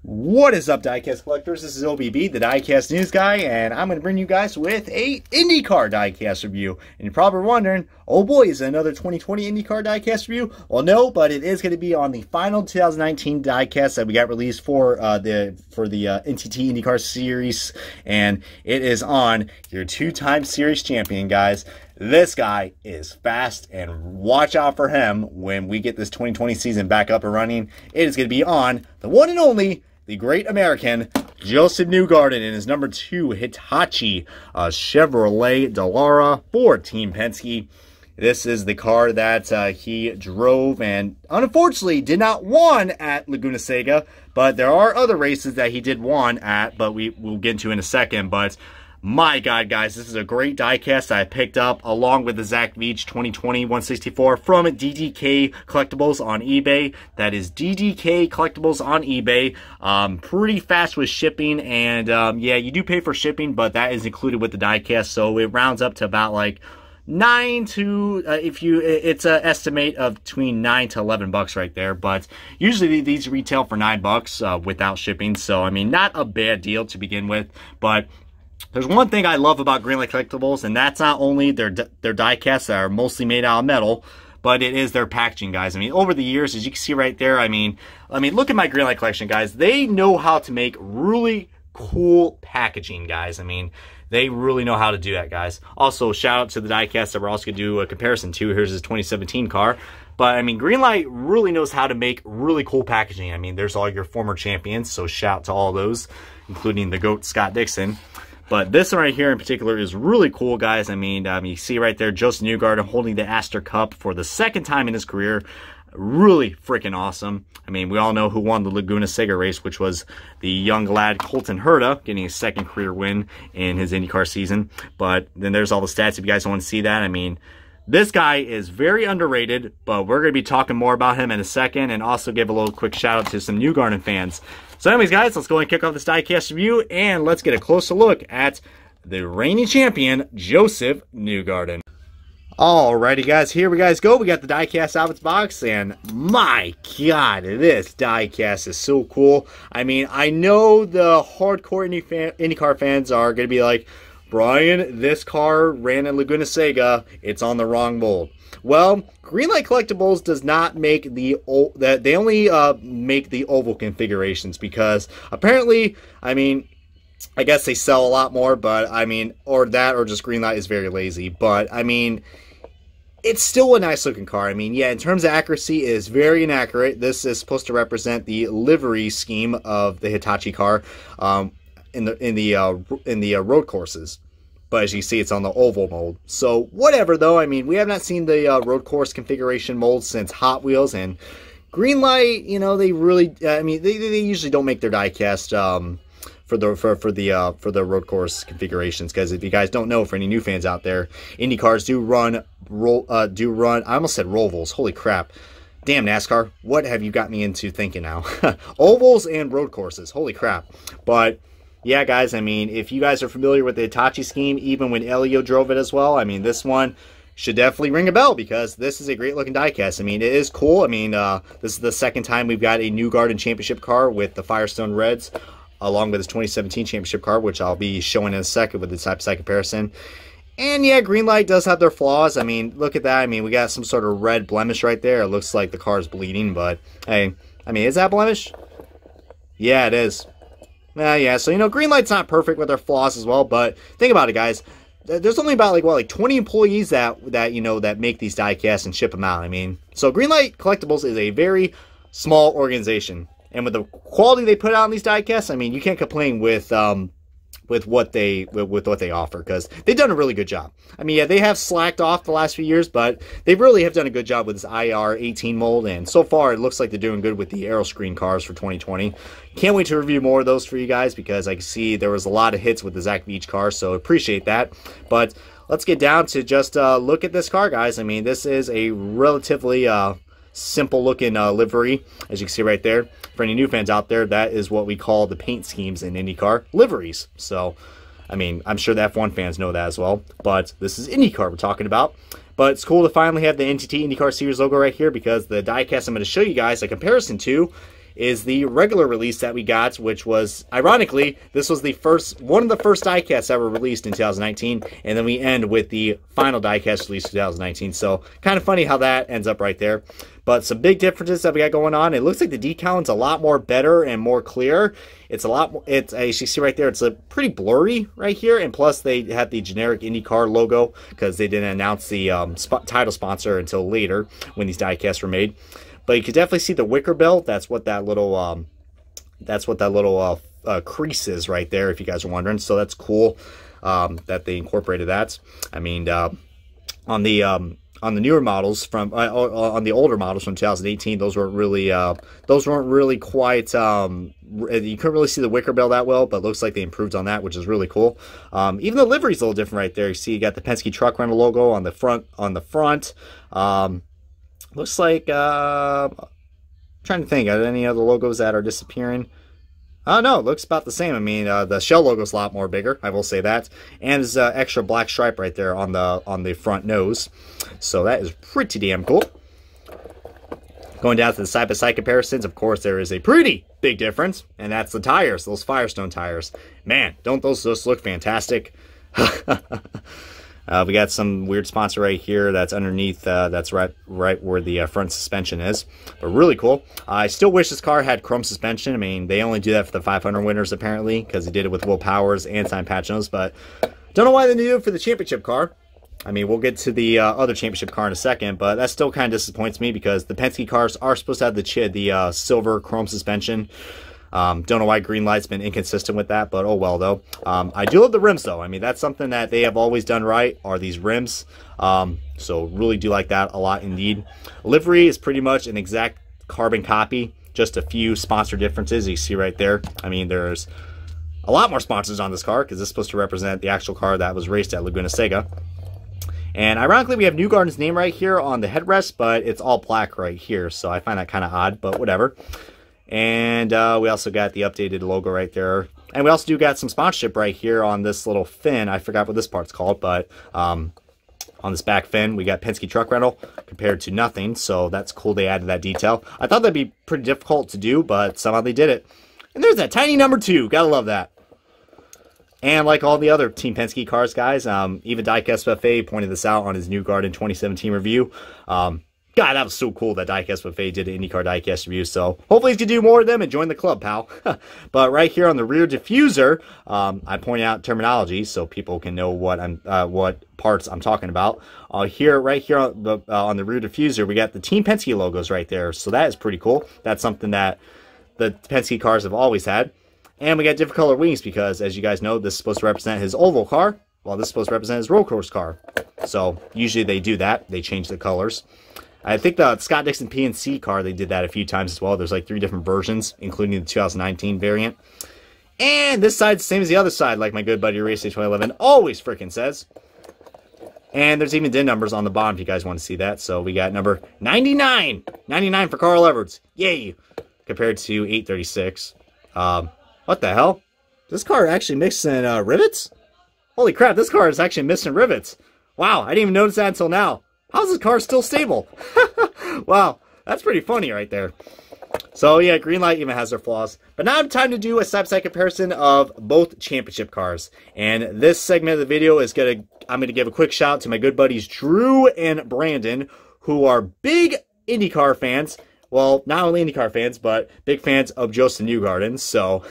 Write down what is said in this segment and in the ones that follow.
What is up, diecast collectors? This is OBB, the diecast news guy, and I'm going to bring you guys with a IndyCar diecast review. And you're probably wondering, oh boy, is it another 2020 IndyCar diecast review? Well, no, but it is going to be on the final 2019 diecast that we got released for the NTT IndyCar Series, and it is on your two-time series champion, guys. This guy is fast, and watch out for him when we get this 2020 season back up and running. It is going to be on the one and only, the great American, Josef Newgarden, in his number 2 Hitachi Chevrolet Dallara for Team Penske. This is the car that he drove and unfortunately did not win at Laguna Seca, but there are other races that he did win at, but we'll get into in a second. But my God, guys, this is a great diecast I picked up along with the Zach Veach 2020 164 from DDK Collectibles on eBay. That is DDK Collectibles on eBay. Pretty fast with shipping, and yeah, you do pay for shipping, but that is included with the diecast, so it rounds up to about like 9 to it's an estimate of between 9 to 11 bucks right there, but usually these retail for $9 without shipping, so I mean, not a bad deal to begin with. But there's one thing I love about Greenlight Collectibles, and that's not only their diecasts that are mostly made out of metal, but it is their packaging, guys. I mean, over the years, as you can see right there, I mean, look at my Greenlight collection, guys. They know how to make really cool packaging, guys. I mean, they really know how to do that, guys. Also, shout out to the diecast that we're also going to do a comparison to. Here's his 2017 car. But, I mean, Greenlight really knows how to make really cool packaging. I mean, there's all your former champions, so shout out to all those, including the GOAT, Scott Dixon. But this one right here in particular is really cool, guys. I mean, you see right there, Josef Newgarden holding the Astor Cup for the second time in his career. Really freaking awesome. I mean, we all know who won the Laguna Seca race, which was the young lad Colton Herta, getting his second career win in his IndyCar season. But then there's all the stats if you guys want to see that. I mean, this guy is very underrated, but we're going to be talking more about him in a second, and also give a little quick shout out to some Newgarden fans. So anyways, guys, let's go and kick off this diecast review, and let's get a closer look at the reigning champion, Josef Newgarden. Alrighty, guys, here we go. We got the diecast out of its box, and my God, this diecast is so cool. I mean, I know the hardcore IndyCar fans are going to be like, Brian, this car ran in Laguna Seca. It's on the wrong mold. Well, Greenlight Collectibles does not make the they only make the oval configurations, because apparently, I mean, I guess they sell a lot more, but I mean, or just Greenlight is very lazy. But I mean, it's still a nice looking car. I mean, yeah, in terms of accuracy, it is very inaccurate. This is supposed to represent the livery scheme of the Hitachi car in the road courses. But as you see, it's on the oval mold. So whatever, though. I mean, we have not seen the road course configuration mold since Hot Wheels, and Greenlight, you know, they really, I mean, they usually don't make their diecast for the road course configurations, because if you guys don't know, for any new fans out there, Indy cars do run. I almost said Rovals. Holy crap! Damn, NASCAR, what have you got me into thinking now? Ovals and road courses. Holy crap! But yeah, guys, I mean, if you guys are familiar with the Hitachi scheme, even when Elio drove it as well, I mean, this one should definitely ring a bell, because this is a great looking diecast. I mean, it is cool. I mean, this is the second time we've got a Newgarden championship car with the Firestone Reds, along with his 2017 championship car, which I'll be showing in a second with the side-by-side comparison. And yeah, Greenlight does have their flaws. I mean, look at that. I mean, we got some sort of red blemish right there. It looks like the car is bleeding, but hey, I mean, is that blemish? Yeah, it is. Yeah, so, you know, Greenlight's not perfect with their flaws as well, but think about it, guys. There's only about, like 20 employees that you know, that make these diecasts and ship them out. I mean, so Greenlight Collectibles is a very small organization, and with the quality they put out on these diecasts, I mean, you can't complain with what they offer, because they've done a really good job. I mean, yeah, they have slacked off the last few years, but they really have done a good job with this IR18 mold, and so far it looks like they're doing good with the Aeroscreen cars for 2020. Can't wait to review more of those for you guys, because I can see there was a lot of hits with the Zach Veach car, so appreciate that. But let's get down to just look at this car, guys. I mean, this is a relatively simple looking livery, as you can see right there. For any new fans out there, that is what we call the paint schemes in IndyCar, liveries. So I mean, I'm sure the F1 fans know that as well, but this is IndyCar we're talking about. But it's cool to finally have the NTT IndyCar Series logo right here, because the diecast I'm going to show you guys a comparison to is the regular release that we got, which was, ironically, this was one of the first diecasts ever released in 2019, and then we end with the final diecast release 2019. So kind of funny how that ends up right there. But some big differences that we got going on. It looks like the decal's a lot more better and more clear. It's a lot more, as you see right there, it's a pretty blurry right here, and plus they had the generic IndyCar logo because they didn't announce the title sponsor until later when these diecasts were made. But you can definitely see the wicker belt. That's what that little crease is right there, if you guys are wondering. So that's cool that they incorporated that. I mean, on the newer models on the older models from 2018, those weren't really quite. You couldn't really see the wicker belt that well, but it looks like they improved on that, which is really cool. Even the livery's a little different right there. You see, you got the Penske truck rental logo on the front. Looks like, trying to think, are there any other logos that are disappearing? Oh, no, it looks about the same. I mean, the shell logo's a lot more bigger, I will say that. And there's an extra black stripe right there on the front nose. So that is pretty damn cool. Going down to the side-by-side comparisons, of course, there is a pretty big difference, and that's the tires, those Firestone tires. Man, don't those just look fantastic? We got some weird sponsor right here that's underneath, that's right where the front suspension is. But really cool. I still wish this car had chrome suspension. I mean, they only do that for the 500 winners, apparently, because they did it with Will Powers and Simon Pagenaud, but don't know why they do it for the championship car. I mean, we'll get to the other championship car in a second, but that still kind of disappoints me because the Penske cars are supposed to have the silver chrome suspension. Don't know why Greenlight's been inconsistent with that, but oh well, though. I do love the rims, though. I mean, that's something that they have always done right, are these rims. So really do like that a lot indeed. Livery is pretty much an exact carbon copy, just a few sponsor differences you see right there. I mean, there's a lot more sponsors on this car because it's supposed to represent the actual car that was raced at Laguna Seca. And ironically, we have Newgarden's name right here on the headrest, but it's all black right here, so I find that kind of odd, but whatever. And we also got the updated logo right there. And we also do got some sponsorship right here on this little fin. I forgot what this part's called, but on this back fin, we got Penske Truck Rental compared to nothing. So that's cool they added that detail. I thought that'd be pretty difficult to do, but somehow they did it. And there's that tiny number 2. Gotta love that. And like all the other Team Penske cars, guys, even Diecast Buffet pointed this out on his Newgarden 2017 review. God, that was so cool that Diecast Buffet did an IndyCar Diecast review, so hopefully he can do more of them and join the club, pal. But right here on the rear diffuser, I point out terminology so people can know what parts I'm talking about. Right here on the rear diffuser, we got the Team Penske logos right there, so that is pretty cool. That's something that the Penske cars have always had. And we got different color wings because, as you guys know, this is supposed to represent his oval car, while this is supposed to represent his road course car. So usually they do that. They change the colors. I think the Scott Dixon PNC car, they did that a few times as well. There's like 3 different versions, including the 2019 variant. And this side's the same as the other side, like my good buddy Race Day 2011 always frickin' says. And there's even DIN numbers on the bottom if you guys want to see that. So we got number 99. 99 for Carl Edwards. Yay! Compared to 836. What the hell? This car actually missing rivets? Holy crap, this car is actually missing rivets. Wow, I didn't even notice that until now. How's this car still stable? Wow, that's pretty funny right there. So yeah, Greenlight even has their flaws. But now it's time to do a side-by-side comparison of both championship cars. And this segment of the video is I'm gonna give a quick shout out to my good buddies Drew and Brandon, who are big IndyCar fans. Well, not only IndyCar fans, but big fans of Josef Newgarden. So,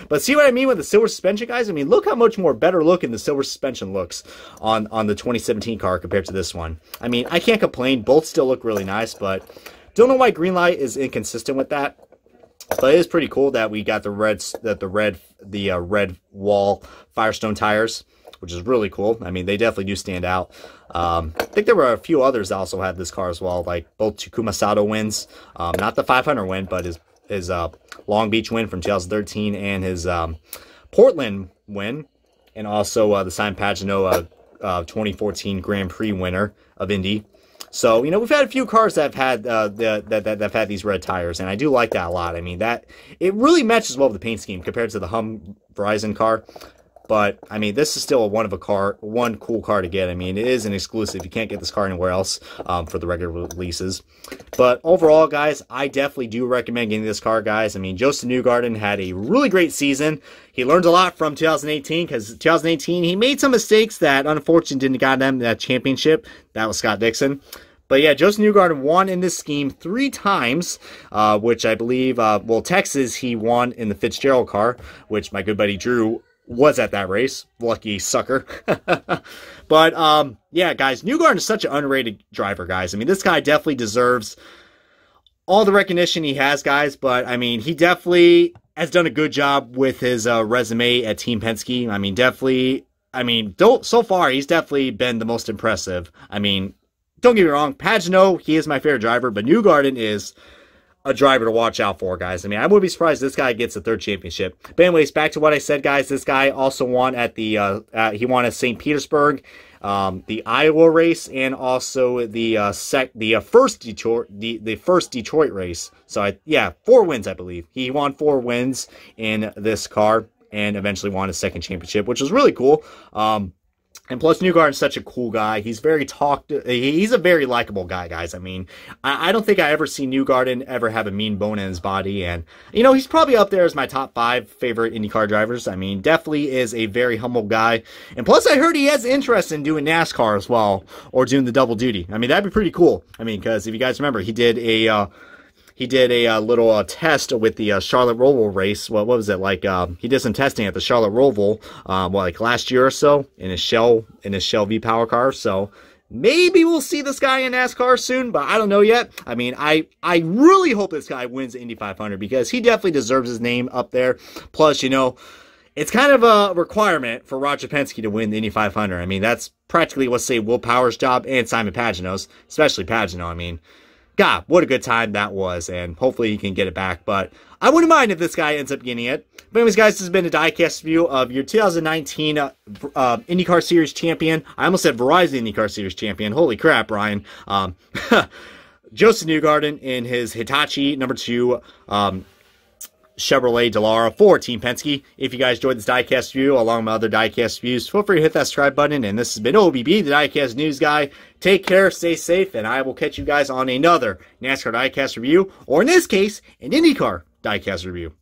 but see what I mean with the silver suspension, guys? I mean, look how much more better looking the silver suspension looks on the 2017 car compared to this one. I mean, I can't complain. Both still look really nice, but don't know why Greenlight is inconsistent with that. But it is pretty cool that we got the red wall Firestone tires, which is really cool. I mean, they definitely do stand out. I think there were a few others that also had this car as well, like both Takuma Sato wins. Not the 500 win, but his Long Beach win from 2013 and his Portland win. And also the Simon Pagenaud 2014 Grand Prix winner of Indy. So, you know, we've had a few cars that have had that have had these red tires, and I do like that a lot. I mean, it really matches well with the paint scheme compared to the Verizon car. But, I mean, this is still one cool car to get. I mean, it is an exclusive. You can't get this car anywhere else for the regular releases. But overall, guys, I definitely do recommend getting this car, guys. I mean, Josef Newgarden had a really great season. He learned a lot from 2018 because 2018, he made some mistakes that unfortunately didn't got him that championship. That was Scott Dixon. But yeah, Josef Newgarden won in this scheme 3 times, which I believe, well, Texas, he won in the Fitzgerald car, which my good buddy Drew was at that race. Lucky sucker. But, yeah, guys, Newgarden is such an underrated driver, guys. I mean, this guy definitely deserves all the recognition he has, guys. But, I mean, he definitely has done a good job with his resume at Team Penske. I mean, definitely, I mean, so far, he's definitely been the most impressive. I mean, don't get me wrong, Pagenaud, he is my favorite driver, but Newgarden is a driver to watch out for, guys. I mean, I wouldn't be surprised if this guy gets a 3rd championship. But anyways, back to what I said, guys. This guy also won at the, he won at St. Petersburg, the Iowa race, and also the first Detroit race. So, yeah, 4 wins, I believe. He won 4 wins in this car and eventually won his 2nd championship, which was really cool. And plus, Newgarden's such a cool guy. He's he's a very likable guy, guys. I mean, I don't think I ever see Newgarden ever have a mean bone in his body. And, you know, he's probably up there as my top 5 favorite IndyCar drivers. I mean, definitely is a very humble guy. And plus, I heard he has interest in doing NASCAR as well, or doing the double duty. I mean, that'd be pretty cool. I mean, because if you guys remember, he did a little test with the Charlotte Roval race. What was it like? He did some testing at the Charlotte Roval, like last year or so in his Shell V-Power car. So maybe we'll see this guy in NASCAR soon, but I don't know yet. I mean, I really hope this guy wins the Indy 500 because he definitely deserves his name up there. Plus, you know, it's kind of a requirement for Roger Penske to win the Indy 500. I mean, that's practically, let's say, Will Power's job and Simon Pagino's, especially Pagenaud. I mean, God, what a good time that was, and hopefully he can get it back, but I wouldn't mind if this guy ends up getting it. But anyways, guys, this has been a diecast review of your 2019 IndyCar Series champion. I almost said Verizon IndyCar Series champion. Holy crap, Ryan. Josef Newgarden in his Hitachi #2 Chevrolet Dallara for Team Penske. If you guys enjoyed this diecast review, along with my other diecast reviews, feel free to hit that subscribe button. And this has been OBB, the diecast news guy. Take care, stay safe, and I will catch you guys on another NASCAR diecast review, or in this case, an IndyCar diecast review.